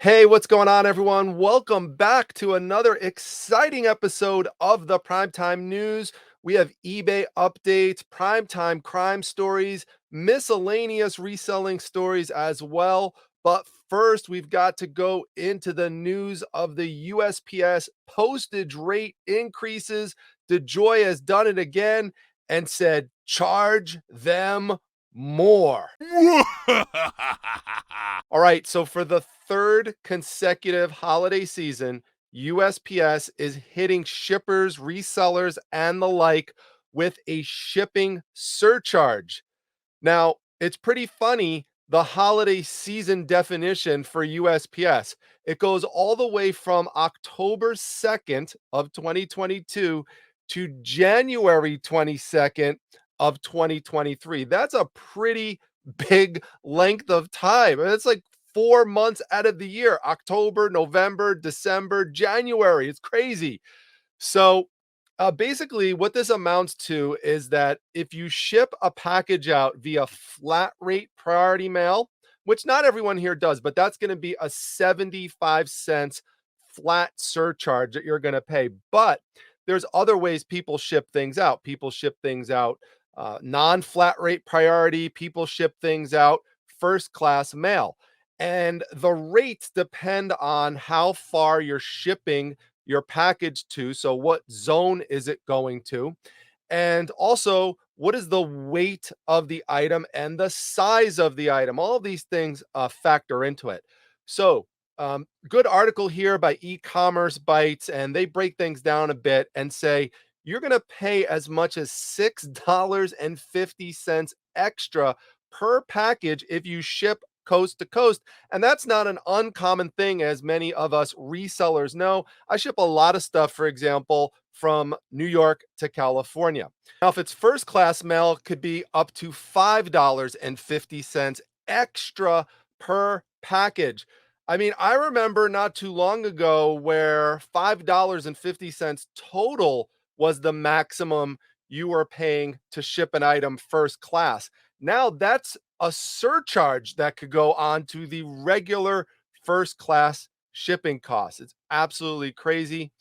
Hey, what's going on, everyone? Welcome back to another exciting episode of the Primetime News. We have eBay updates, primetime crime stories, miscellaneous reselling stories as well. But first, we've got to go into the news of the USPS postage rate increases. DeJoy has done it again and said, charge them more. All right, so for the third consecutive holiday season, USPS is hitting shippers, resellers, and the like with a shipping surcharge. Now, it's pretty funny, the holiday season definition for USPS. It goes all the way from October 2nd of 2022 to January 22nd of 2023. That's a pretty big length of time. And it's like 4 months out of the year, October, November, December, January. It's crazy. So, basically, what this amounts to is that if you ship a package out via flat rate priority mail, which not everyone here does, but that's going to be a 75 cents flat surcharge that you're going to pay. But there's other ways people ship things out. People ship things out non flat rate priority, people ship things out first class mail. And the rates depend on how far you're shipping your package to. So, what zone is it going to? And also, what is the weight of the item and the size of the item? All of these things factor into it. So, good article here by e-commerce bites, and they break things down a bit and say you're going to pay as much as $6.50 extra per package if you ship coast to coast. And that's not an uncommon thing, as many of us resellers know. I ship a lot of stuff, for example, from New York to California. Now, if it's first class mail, it could be up to $5.50 extra per package. I mean, I remember not too long ago where $5.50 total was the maximum you were paying to ship an item first class. Now that's a surcharge that could go on to the regular first class shipping costs. It's absolutely crazy.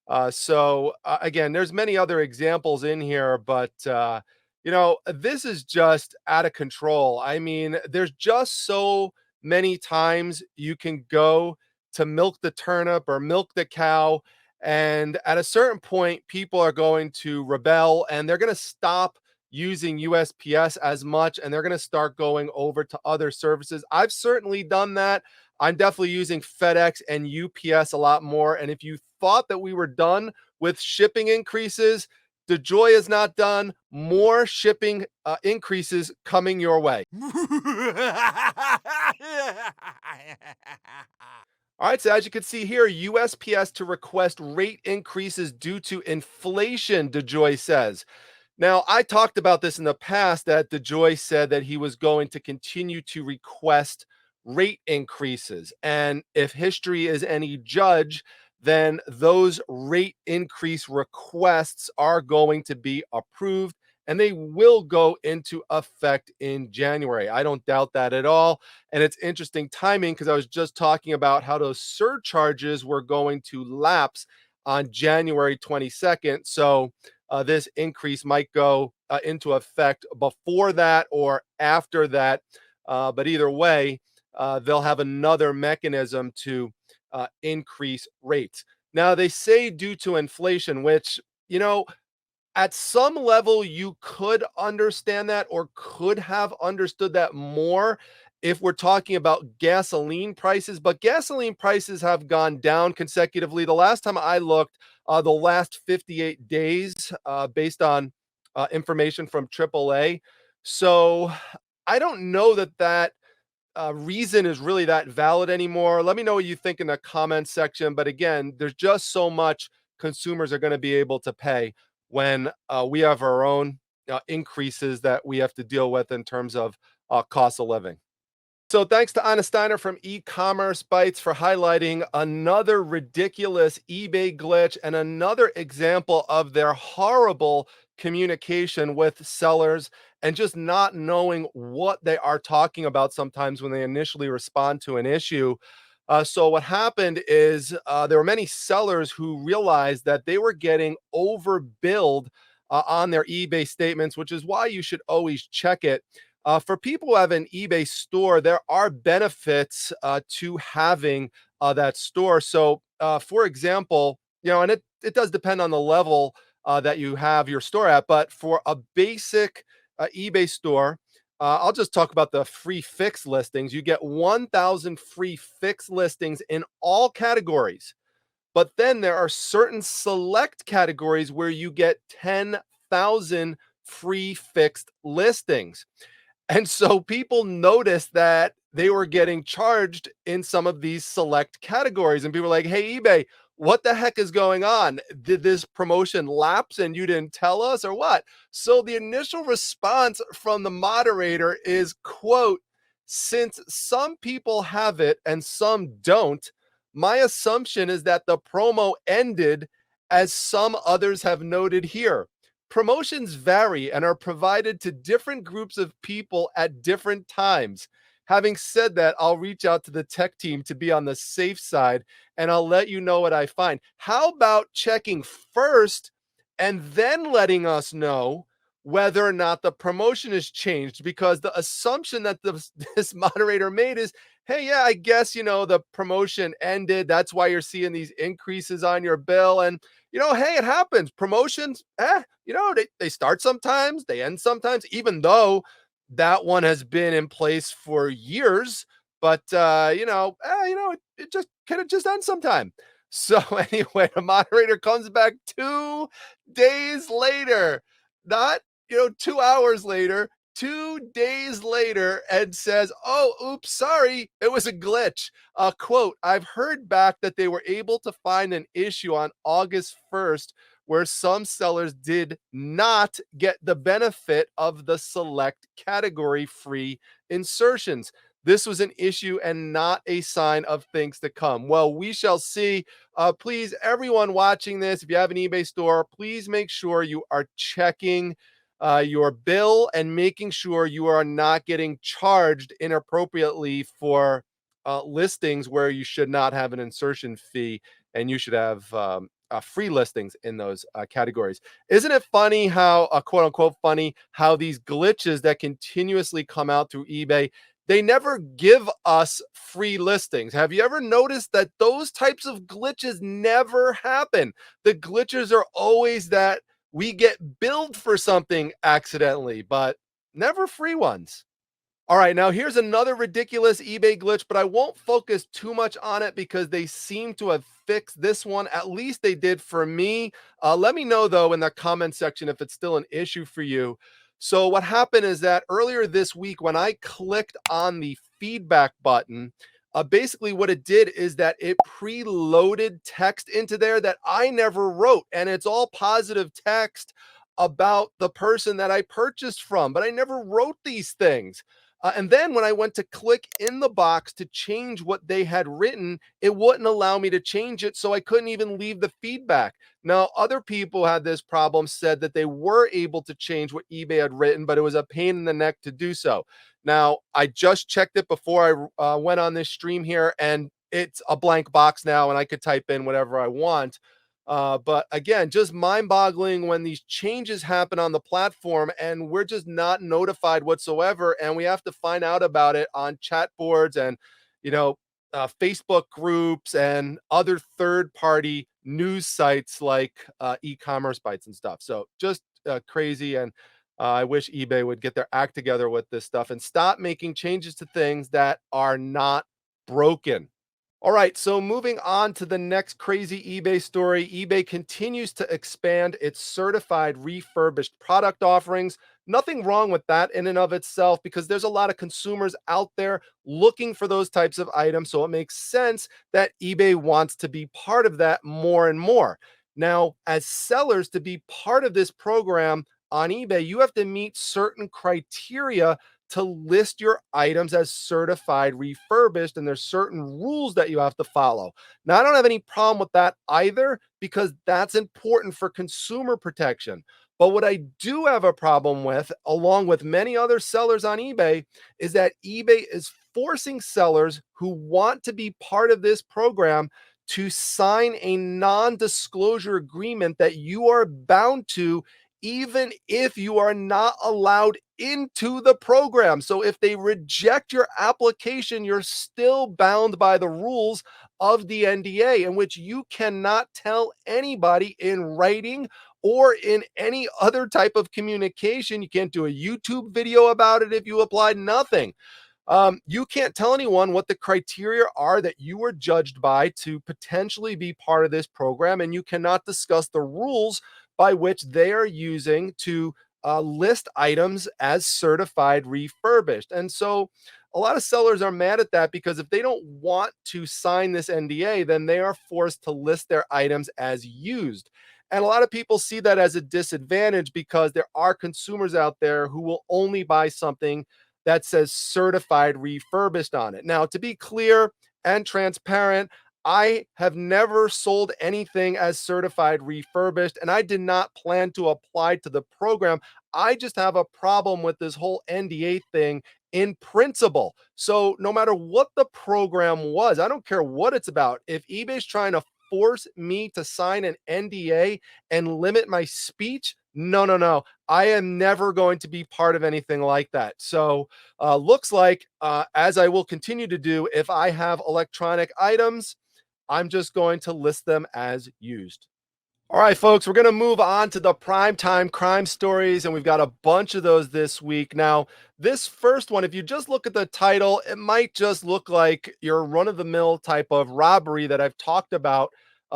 Again, there's many other examples in here, but this is just out of control. I mean, there's just so many times you can go to milk the turnip or milk the cow, and at a certain point, people are going to rebel and they're going to stop using USPS as much and they're going to start going over to other services. I've certainly done that. I'm definitely using FedEx and UPS a lot more. And if you thought that we were done with shipping increases, DeJoy is not done. More shipping increases coming your way. All right, so as you can see here, USPS to request rate increases due to inflation, DeJoy says. Now, I talked about this in the past that DeJoy said that he was going to continue to request rate increases. And if history is any judge, then those rate increase requests are going to be approved and they will go into effect in January. I don't doubt that at all. And it's interesting timing because I was just talking about how those surcharges were going to lapse on January 22nd. So, this increase might go into effect before that or after that. But either way, they'll have another mechanism to increase rates. Now, they say due to inflation, which, you know, at some level, you could understand that or could have understood that more if we're talking about gasoline prices, but gasoline prices have gone down consecutively. The last time I looked, the last 58 days, based on information from AAA. So I don't know that reason is really that valid anymore. Let me know what you think in the comments section. But again, there's just so much consumers are going to be able to pay when we have our own increases that we have to deal with in terms of cost of living. So thanks to Anna Steiner from E-commerce Bytes for highlighting another ridiculous eBay glitch and another example of their horrible communication with sellers and just not knowing what they are talking about sometimes when they initially respond to an issue. So what happened is there were many sellers who realized that they were getting overbilled on their eBay statements, which is why you should always check it. For people who have an eBay store, there are benefits to having that store. So, for example, and it does depend on the level that you have your store at, but for a basic eBay store, I'll just talk about the free fix listings. You get 1,000 free fix listings in all categories. But then there are certain select categories where you get 10,000 free fixed listings. And so people noticed that they were getting charged in some of these select categories. And people were like, hey, eBay, what the heck is going on? Did this promotion lapse and you didn't tell us or what? So the initial response from the moderator is, quote, since some people have it and some don't, my assumption is that the promo ended as some others have noted here. Promotions vary and are provided to different groups of people at different times. Having said that, I'll reach out to the tech team to be on the safe side and I'll let you know what I find. How about checking first and then letting us know whether or not the promotion has changed? Because the assumption that this moderator made is, hey, yeah, I guess, the promotion ended. That's why you're seeing these increases on your bill. And hey, it happens. Promotions, they start sometimes, they end sometimes, even though that one has been in place for years. But it just kind of just ends sometime. So anyway, the moderator comes back 2 days later, not 2 hours later, 2 days later, and says, oh, oops, sorry, it was a glitch. Quote, I've heard back that they were able to find an issue on August 1st where some sellers did not get the benefit of the select category free insertions. This was an issue and not a sign of things to come. Well, we shall see. Please, everyone watching this, if you have an eBay store, please make sure you are checking your bill and making sure you are not getting charged inappropriately for listings where you should not have an insertion fee and you should have free listings in those categories. Isn't it funny how, quote unquote, funny how these glitches that continuously come out through eBay, they never give us free listings. Have you ever noticed that those types of glitches never happen? The glitches are always that we get billed for something accidentally, but never free ones. All right, now here's another ridiculous eBay glitch, but I won't focus too much on it because they seem to have fixed this one. At least they did for me. Let me know, though, in the comment section if it's still an issue for you. So, what happened is that earlier this week, when I clicked on the feedback button, basically what it did is that it preloaded text into there that I never wrote. And it's all positive text about the person that I purchased from, but I never wrote these things. And then when I went to click in the box to change what they had written, it wouldn't allow me to change it. So I couldn't even leave the feedback. Now, other people had this problem, said that they were able to change what eBay had written, but it was a pain in the neck to do so. Now, I just checked it before I went on this stream here, and it's a blank box now, and I could type in whatever I want. But again, just mind boggling when these changes happen on the platform and we're just not notified whatsoever. And we have to find out about it on chat boards and, Facebook groups and other third party news sites like e-commerce sites and stuff. So just crazy. And I wish eBay would get their act together with this stuff and stop making changes to things that are not broken. All right, so moving on to the next crazy eBay story. eBay continues to expand its certified refurbished product offerings. Nothing wrong with that in and of itself because there's a lot of consumers out there looking for those types of items. So it makes sense that eBay wants to be part of that more and more. Now, as sellers, to be part of this program on eBay, you have to meet certain criteria to list your items as certified refurbished, and there's certain rules that you have to follow. Now, I don't have any problem with that either because that's important for consumer protection. But what I do have a problem with, along with many other sellers on eBay, is that eBay is forcing sellers who want to be part of this program to sign a non disclosure agreement that you are bound to, even if you are not allowed into the program. So if they reject your application, you're still bound by the rules of the NDA, in which you cannot tell anybody in writing or in any other type of communication. You can't do a YouTube video about it if you applied, nothing. You can't tell anyone what the criteria are that you were judged by to potentially be part of this program, and you cannot discuss the rules by which they are using to list items as certified refurbished. And so a lot of sellers are mad at that, because if they don't want to sign this NDA, then they are forced to list their items as used. And a lot of people see that as a disadvantage, because there are consumers out there who will only buy something that says certified refurbished on it. Now, to be clear and transparent, I have never sold anything as certified refurbished, and I did not plan to apply to the program. I just have a problem with this whole NDA thing in principle. So, no matter what the program was, I don't care what it's about. If eBay's trying to force me to sign an NDA and limit my speech, no, no, no. I am never going to be part of anything like that. So, looks like, as I will continue to do, if I have electronic items, I'm just going to list them as used. All right, folks, we're going to move on to the primetime crime stories, and we've got a bunch of those this week. Now, this first one, if you just look at the title, it might just look like your run of the mill type of robbery that I've talked about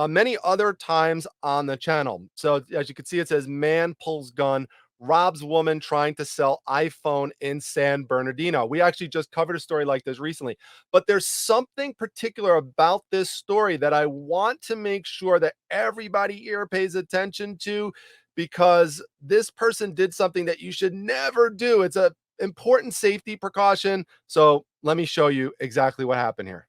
many other times on the channel. So, as you can see, it says man pulls gun, robs woman trying to sell iPhone in San Bernardino. We actually just covered a story like this recently. But there's something particular about this story that I want to make sure that everybody here pays attention to, because this person did something that you should never do. It's a important safety precaution. So let me show you exactly what happened here.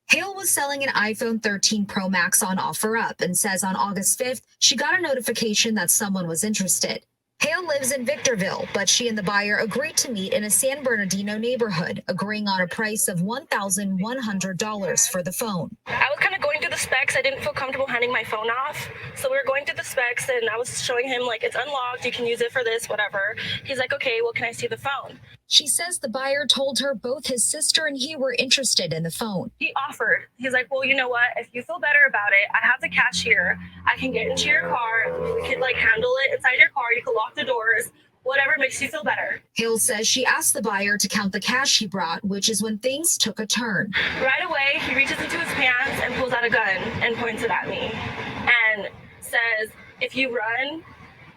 Hale was selling an iPhone 13 Pro Max on OfferUp and says on August 5th, she got a notification that someone was interested. Hale lives in Victorville, but she and the buyer agreed to meet in a San Bernardino neighborhood, agreeing on a price of $1,100 for the phone. I was kind of going through the specs. I didn't feel comfortable handing my phone off. So we were going through the specs, and I was showing him, like, it's unlocked, you can use it for this, whatever. He's like, okay, well, can I see the phone? She says the buyer told her both his sister and he were interested in the phone. He offered. He's like, well, you know what? If you feel better about it, I have the cash here. I can get into your car. We could, like, handle it inside your car. You can lock the doors. Whatever makes you feel better. Hale says she asked the buyer to count the cash he brought, which is when things took a turn. Right away, he reaches into his pants and pulls out a gun and points it at me and says, if you run,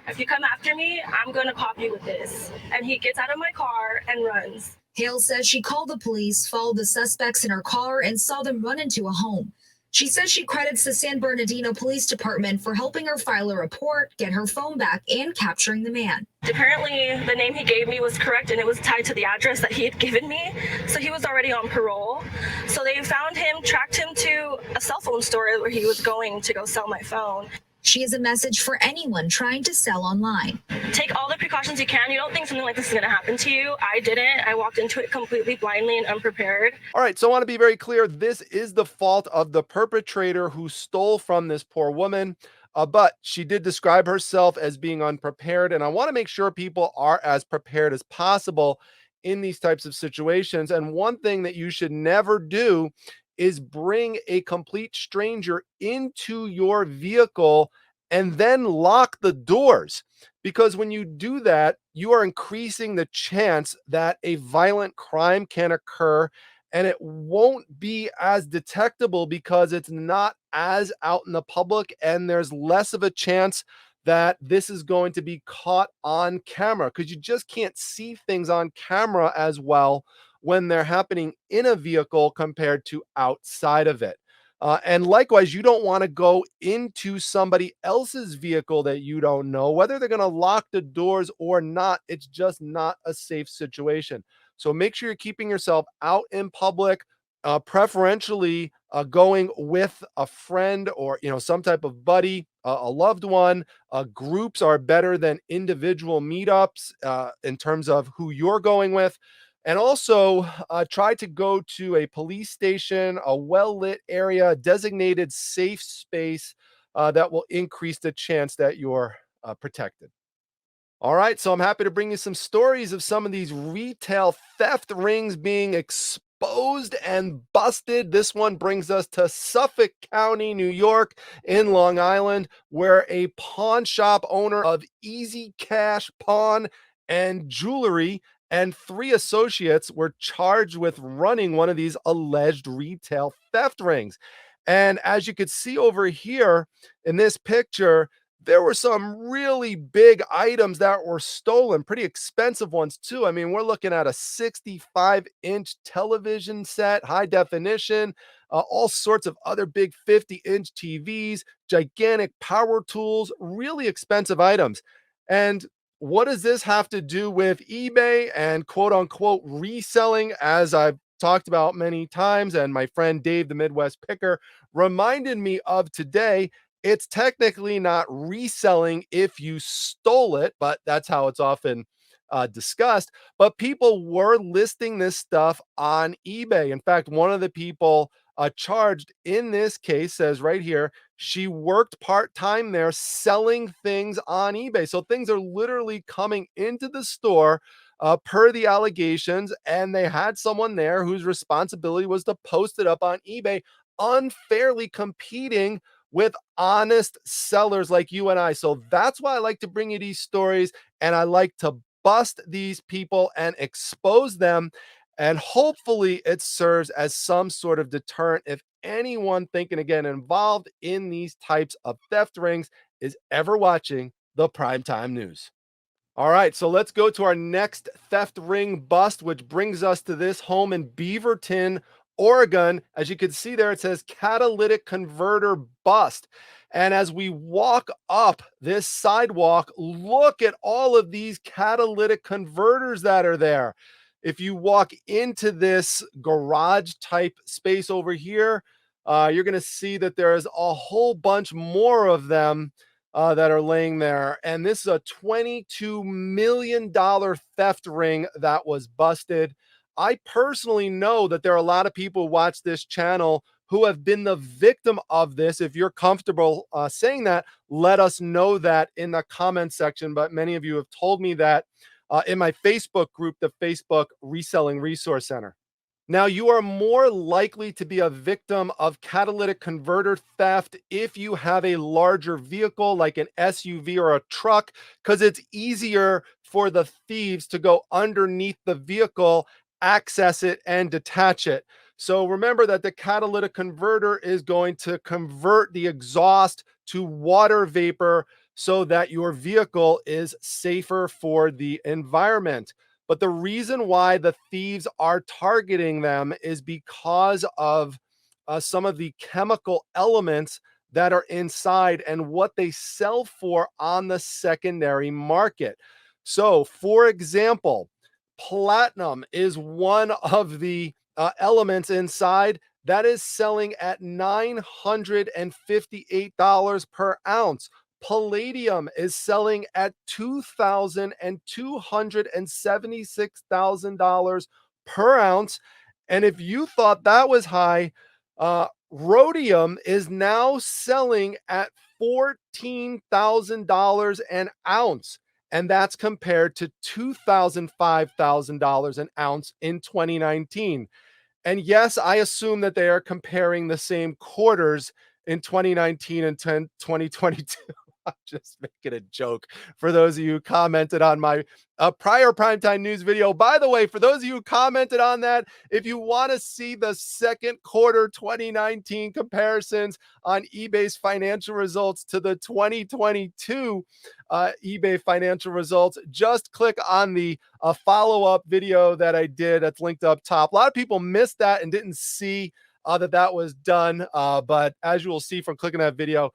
if you come after me, I'm going to pop you with this. And he gets out of my car and runs. Hale says she called the police, followed the suspects in her car, and saw them run into a home. She says she credits the San Bernardino Police Department for helping her file a report, get her phone back, and capturing the man. Apparently, the name he gave me was correct, and it was tied to the address that he had given me. So he was already on parole. So they found him, tracked him to a cell phone store where he was going to go sell my phone. She has a message for anyone trying to sell online. Take all the precautions you can. You don't think something like this is going to happen to you. I didn't. I walked into it completely blindly and unprepared. All right, so I want to be very clear. This is the fault of the perpetrator who stole from this poor woman. But she did describe herself as being unprepared. And I want to make sure people are as prepared as possible in these types of situations. And one thing that you should never do is bring a complete stranger into your vehicle and then lock the doors. Because when you do that, you are increasing the chance that a violent crime can occur, and it won't be as detectable because it's not as out in the public, and there's less of a chance that this is going to be caught on camera, because you just can't see things on camera as well when they're happening in a vehicle compared to outside of it. And likewise, you don't want to go into somebody else's vehicle that you don't know, whether they're going to lock the doors or not. It's just not a safe situation. So make sure you're keeping yourself out in public. preferentially going with a friend or some type of buddy, a loved one. Groups are better than individual meetups in terms of who you're going with. And also try to go to a police station, a well-lit area, designated safe space that will increase the chance that you're protected. All right, so I'm happy to bring you some stories of some of these retail theft rings being exposed and busted. This one brings us to Suffolk County, New York, in Long Island, where a pawn shop owner of Easy Cash Pawn and Jewelry and three associates were charged with running one of these alleged retail theft rings. And as you could see over here in this picture, there were some really big items that were stolen, pretty expensive ones too. I mean, we're looking at a 65-inch television set, high definition, all sorts of other big 50-inch TVs, gigantic power tools, really expensive items. And what does this have to do with eBay and quote unquote reselling? As I've talked about many times, and my friend Dave, the Midwest Picker, reminded me of today, it's technically not reselling if you stole it, but that's how it's often discussed. But people were listing this stuff on eBay. In fact, one of the people charged in this case says right here, she worked part time there selling things on eBay. So things are literally coming into the store per the allegations, and they had someone there whose responsibility was to post it up on eBay, unfairly competing with honest sellers like you and I. So that's why I like to bring you these stories, and I like to bust these people and expose them. And hopefully it serves as some sort of deterrent if anyone thinking again involved in these types of theft rings is ever watching the primetime news. All right, so let's go to our next theft ring bust, which brings us to this home in Beaverton, Oregon. As you can see there, it says catalytic converter bust. And as we walk up this sidewalk, look at all of these catalytic converters that are there. If you walk into this garage type space over here, you're going to see that there is a whole bunch more of them that are laying there. And this is a $22 million theft ring that was busted. I personally know that there are a lot of people who watch this channel who have been the victim of this. If you're comfortable saying that, let us know that in the comment section. But many of you have told me that in my Facebook group, the Facebook Reselling Resource Center. Now, you are more likely to be a victim of catalytic converter theft if you have a larger vehicle like an SUV or a truck, because it's easier for the thieves to go underneath the vehicle, access it, and detach it. So remember that the catalytic converter is going to convert the exhaust to water vapor so that your vehicle is safer for the environment. But the reason why the thieves are targeting them is because of some of the chemical elements that are inside and what they sell for on the secondary market. So, for example, platinum is one of the elements inside that is selling at $958 per ounce. Palladium is selling at $2,276,000 per ounce. And if you thought that was high, rhodium is now selling at $14,000 an ounce. And that's compared to $2,000, $5,000 an ounce in 2019. And yes, I assume that they are comparing the same quarters in 2019 and 2022. I'm just making a joke for those of you who commented on my prior primetime news video. By the way, for those of you who commented on that, if you want to see the second quarter 2019 comparisons on eBay's financial results to the 2022 eBay financial results, just click on the follow-up video that I did that's linked up top. A lot of people missed that and didn't see that was done. But as you will see from clicking that video,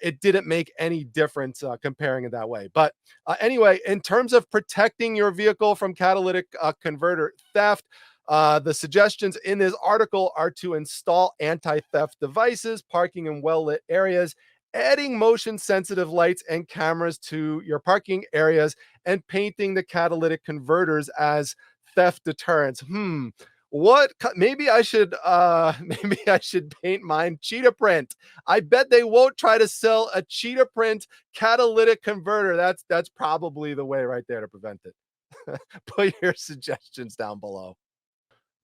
it didn't make any difference comparing it that way. But anyway, in terms of protecting your vehicle from catalytic converter theft, The suggestions in this article are to install anti-theft devices, parking in well-lit areas, adding motion-sensitive lights and cameras to your parking areas, and painting the catalytic converters as theft deterrents. Maybe I should maybe I should paint mine cheetah print. I bet they won't try to sell a cheetah print catalytic converter. That's probably the way right there to prevent it. Put your suggestions down below.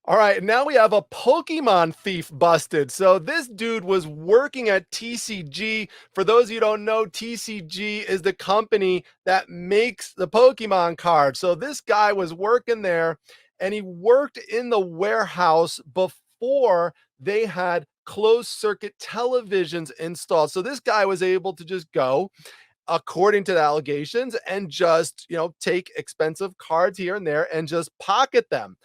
All right, now we have a Pokemon thief busted. So this dude was working at TCG. For those of you who don't know, TCG is the company that makes the Pokemon cards. So this guy was working there, and he worked in the warehouse before they had closed circuit televisions installed. So this guy was able to just go, according to the allegations, and just, take expensive cards here and there and just pocket them.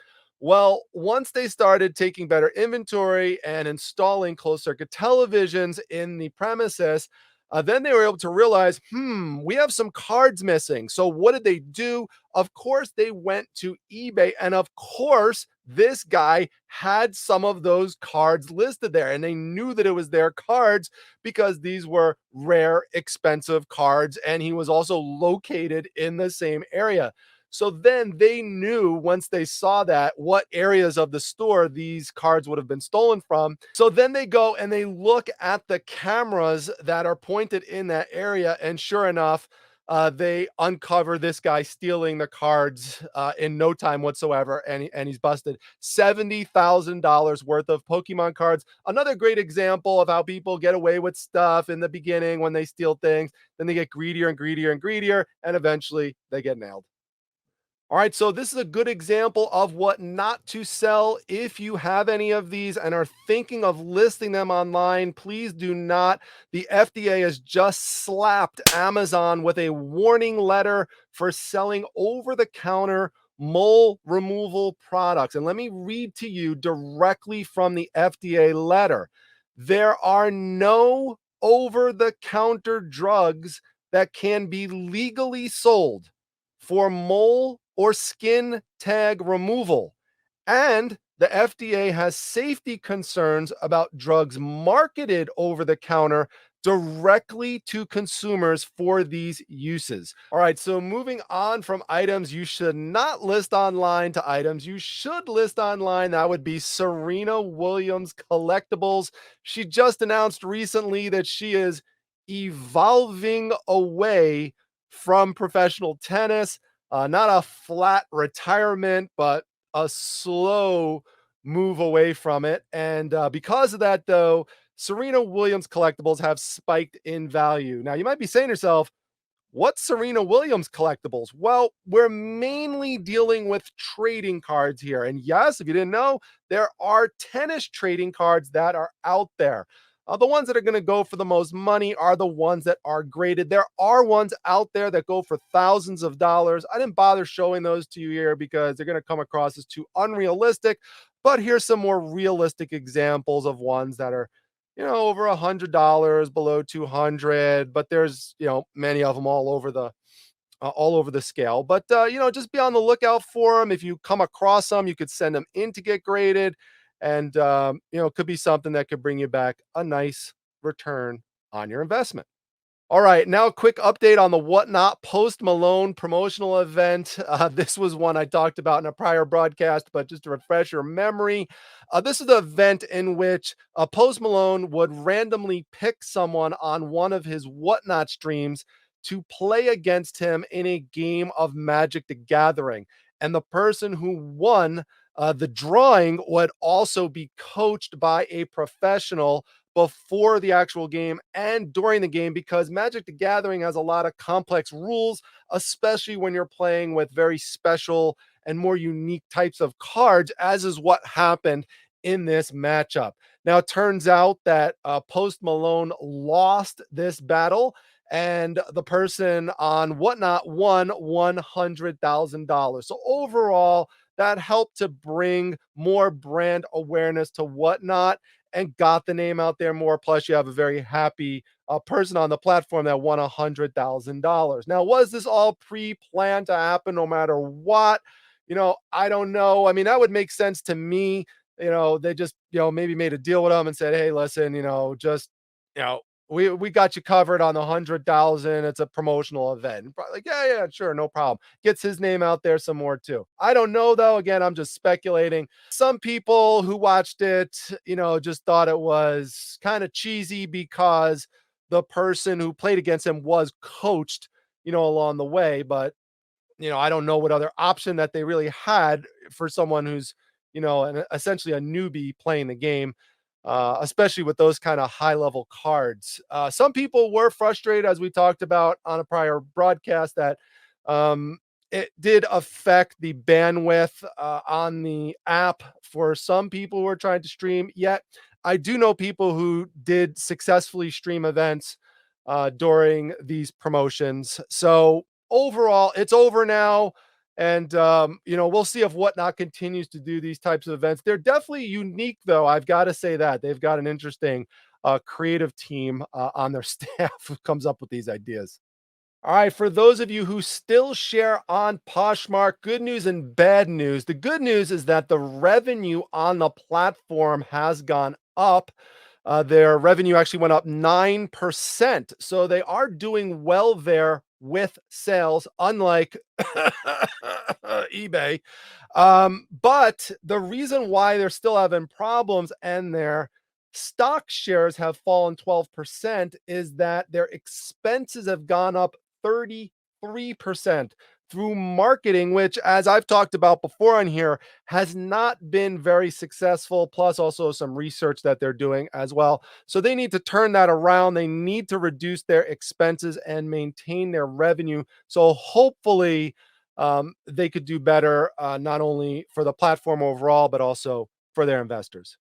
Well, once they started taking better inventory and installing closed circuit televisions in the premises, then they were able to realize, we have some cards missing. So what did they do? Of course, they went to eBay, and of course, this guy had some of those cards listed there, and they knew that it was their cards because these were rare, expensive cards, and he was also located in the same area. So then they knew, once they saw that, what areas of the store these cards would have been stolen from. So then they go and they look at the cameras that are pointed in that area. And sure enough, they uncover this guy stealing the cards in no time whatsoever. And he's busted. $70,000 worth of Pokemon cards. Another great example of how people get away with stuff in the beginning when they steal things. Then they get greedier and greedier and greedier. And eventually they get nailed. All right, so this is a good example of what not to sell. If you have any of these and are thinking of listing them online, please do not. The FDA has just slapped Amazon with a warning letter for selling over-the-counter mole removal products. And let me read to you directly from the FDA letter. There are no over-the-counter drugs that can be legally sold for mole or skin tag removal. And the FDA has safety concerns about drugs marketed over the counter directly to consumers for these uses. All right, so moving on from items you should not list online to items you should list online, that would be Serena Williams Collectibles. She just announced recently that she is evolving away from professional tennis. Not a flat retirement, but a slow move away from it. And because of that, though, Serena Williams collectibles have spiked in value. Now, you might be saying to yourself, what's Serena Williams collectibles? Well, we're mainly dealing with trading cards here. And yes, if you didn't know, there are tennis trading cards that are out there. The ones that are going to go for the most money are the ones that are graded. There are ones out there that go for thousands of dollars. I didn't bother showing those to you here because they're going to come across as too unrealistic. But here's some more realistic examples of ones that are, over $100, below 200. But there's, many of them all over the scale. But just be on the lookout for them. If you come across them, you could send them in to get graded. And, it could be something that could bring you back a nice return on your investment. All right, now a quick update on the Whatnot Post Malone promotional event. This was one I talked about in a prior broadcast, but just to refresh your memory, this is the event in which Post Malone would randomly pick someone on one of his Whatnot streams to play against him in a game of Magic the Gathering. And the person who won the drawing would also be coached by a professional before the actual game and during the game, because Magic the Gathering has a lot of complex rules, especially when you're playing with very special and more unique types of cards, as is what happened in this matchup. Now, it turns out that Post Malone lost this battle, and the person on Whatnot won $100,000. So overall, that helped to bring more brand awareness to Whatnot and got the name out there more. Plus, you have a very happy person on the platform that won $100,000. Now, was this all pre-planned to happen no matter what? I don't know. I mean, that would make sense to me. They just, maybe made a deal with them and said, hey, listen, just, you know, we got you covered on the 100,000. It's a promotional event. And probably like, yeah, yeah, sure, no problem. Gets his name out there some more too. I don't know though. Again, I'm just speculating. Some people who watched it, just thought it was kind of cheesy because the person who played against him was coached, along the way. But I don't know what other option that they really had for someone who's, essentially a newbie playing the game, especially with those kind of high level cards. Some people were frustrated, as we talked about on a prior broadcast, that it did affect the bandwidth on the app for some people who are trying to stream. Yet, I do know people who did successfully stream events during these promotions. So overall, it's over now. And, we'll see if Whatnot continues to do these types of events. They're definitely unique, though. I've got to say that they've got an interesting creative team on their staff who comes up with these ideas. All right, for those of you who still share on Poshmark, good news and bad news. The good news is that the revenue on the platform has gone up. Their revenue actually went up 9%. So they are doing well there with sales, unlike eBay. But the reason why they're still having problems and their stock shares have fallen 12% is that their expenses have gone up 33% through marketing, which, as I've talked about before on here, has not been very successful, plus also some research that they're doing as well. So they need to turn that around. They need to reduce their expenses and maintain their revenue. So hopefully they could do better, not only for the platform overall, but also for their investors.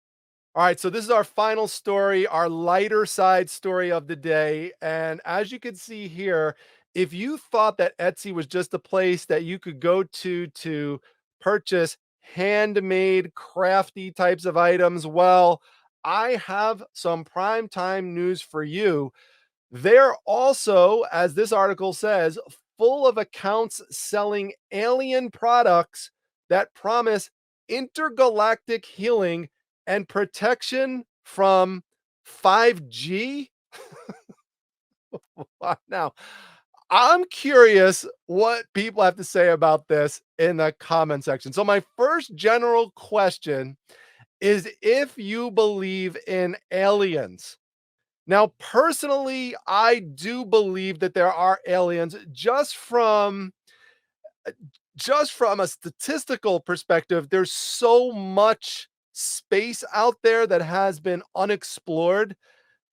All right, so this is our final story, our lighter side story of the day. And as you can see here, if you thought that Etsy was just a place that you could go to purchase handmade, crafty types of items, well, I have some prime time news for you. They're also, as this article says, full of accounts selling alien products that promise intergalactic healing and protection from 5G. Now, I'm curious what people have to say about this in the comment section. So, my first general question is if you believe in aliens. Now, personally, I do believe that there are aliens just from a statistical perspective. There's so much space out there that has been unexplored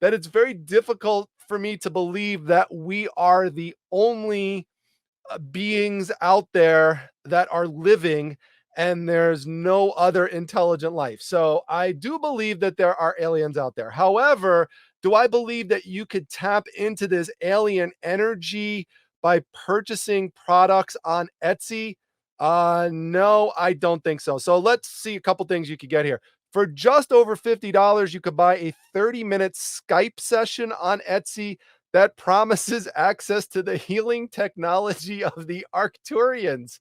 that it's very difficult for me to believe that we are the only beings out there that are living and there's no other intelligent life. So I do believe that there are aliens out there. However, do I believe that you could tap into this alien energy by purchasing products on Etsy? No, I don't think so. So let's see a couple things you could get here. For just over $50, you could buy a 30-minute Skype session on Etsy that promises access to the healing technology of the Arcturians,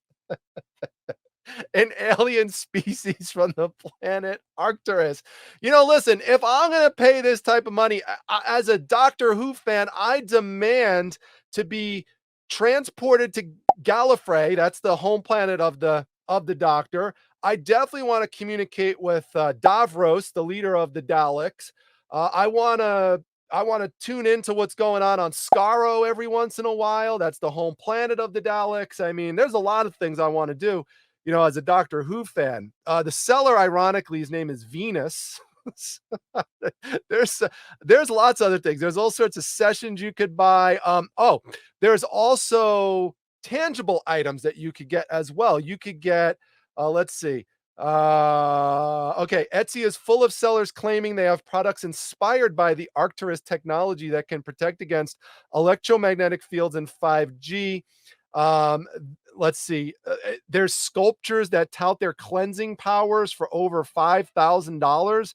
an alien species from the planet Arcturus. Listen, if I'm going to pay this type of money, as a Doctor Who fan, I demand to be transported to Gallifrey. That's the home planet of the Doctor. I definitely want to communicate with Davros, the leader of the Daleks. I want to tune into what's going on Skaro every once in a while. That's the home planet of the Daleks. I mean, there's a lot of things I want to do, as a Doctor Who fan. The seller, ironically, his name is Venus. there's there's lots of other things. There's all sorts of sessions you could buy. There's also tangible items that you could get as well. You could get, let's see. Okay, Etsy is full of sellers claiming they have products inspired by the Arcturus technology that can protect against electromagnetic fields and 5G. Let's see. There's sculptures that tout their cleansing powers for over $5,000.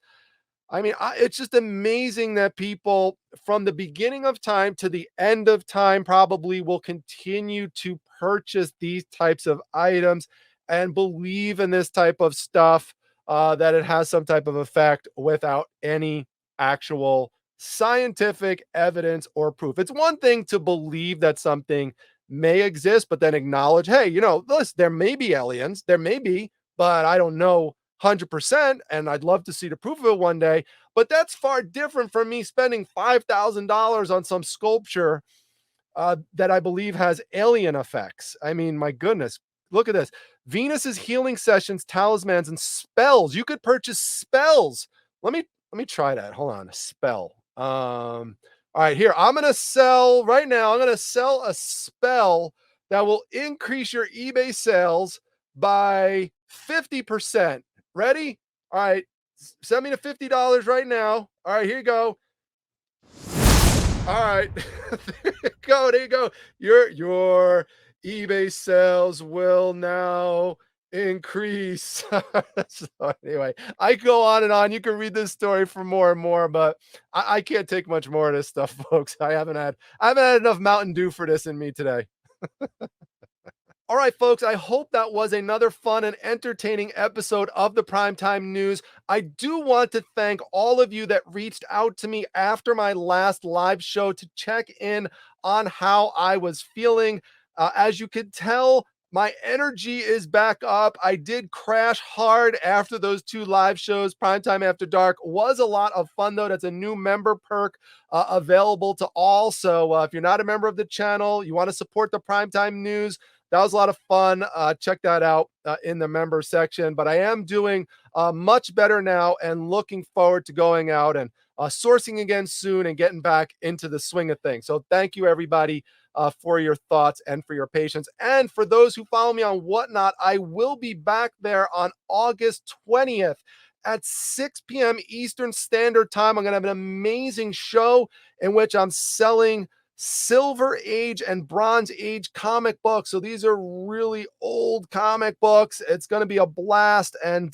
I mean, it's just amazing that people from the beginning of time to the end of time probably will continue to purchase these types of items. and believe in this type of stuff, that it has some type of effect without any actual scientific evidence or proof. It's one thing to believe that something may exist, but then acknowledge, hey, listen, there may be aliens, there may be, but I don't know 100%, and I'd love to see the proof of it one day. But that's far different from me spending $5,000 on some sculpture that I believe has alien effects. I mean, my goodness, look at this. Venus's healing sessions, talismans, and spells. You could purchase spells. Let me try that. Hold on, a spell. All right, here. I'm gonna sell right now. I'm gonna sell a spell that will increase your eBay sales by 50%. Ready? All right. Send me the $50 right now. All right, here you go. All right. There you go. There you go. Your eBay sales will now increase. So anyway, I go on and on. You can read this story for more and more, but I can't take much more of this stuff, folks. I haven't had enough Mountain Dew for this in me today. All right, folks, I hope that was another fun and entertaining episode of the Primetime News. I do want to thank all of you that reached out to me after my last live show to check in on how I was feeling. As you could tell, my energy is back up. I did crash hard after those 2 live shows. Primetime After Dark was a lot of fun, though. That's a new member perk available to all. So if you're not a member of the channel, you want to support the Primetime News, that was a lot of fun. Check that out in the member section. But I am doing much better now and looking forward to going out and sourcing again soon and getting back into the swing of things. So thank you, everybody, for your thoughts and for your patience. And for those who follow me on Whatnot, I will be back there on August 20th at 6 p.m. Eastern Standard Time. I'm going to have an amazing show in which I'm selling Silver Age and Bronze Age comic books. So these are really old comic books. It's going to be a blast. And,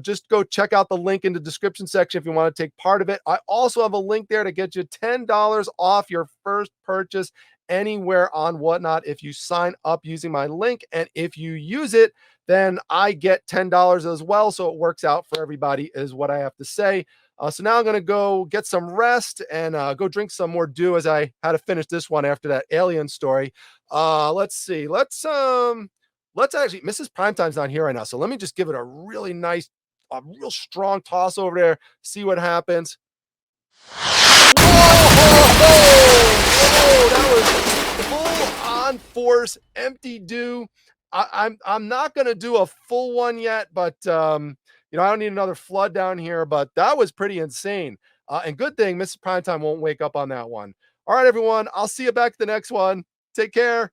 just go check out the link in the description section if you want to take part of it. I also have a link there to get you $10 off your first purchase anywhere on Whatnot if you sign up using my link. And if you use it, then I get $10 as well. So it works out for everybody, is what I have to say. So now I'm going to go get some rest and go drink some more dew, as I had to finish this one after that alien story. Let's see. Let's actually, Mrs. Primetime's not here right now. So let me just give it a really nice, a real strong toss over there. See what happens. Whoa, that was full on force, empty dew. I'm not going to do a full one yet, but I don't need another flood down here, but that was pretty insane. And good thing Mrs. Primetime won't wake up on that one. All right, everyone. I'll see you back at the next one. Take care.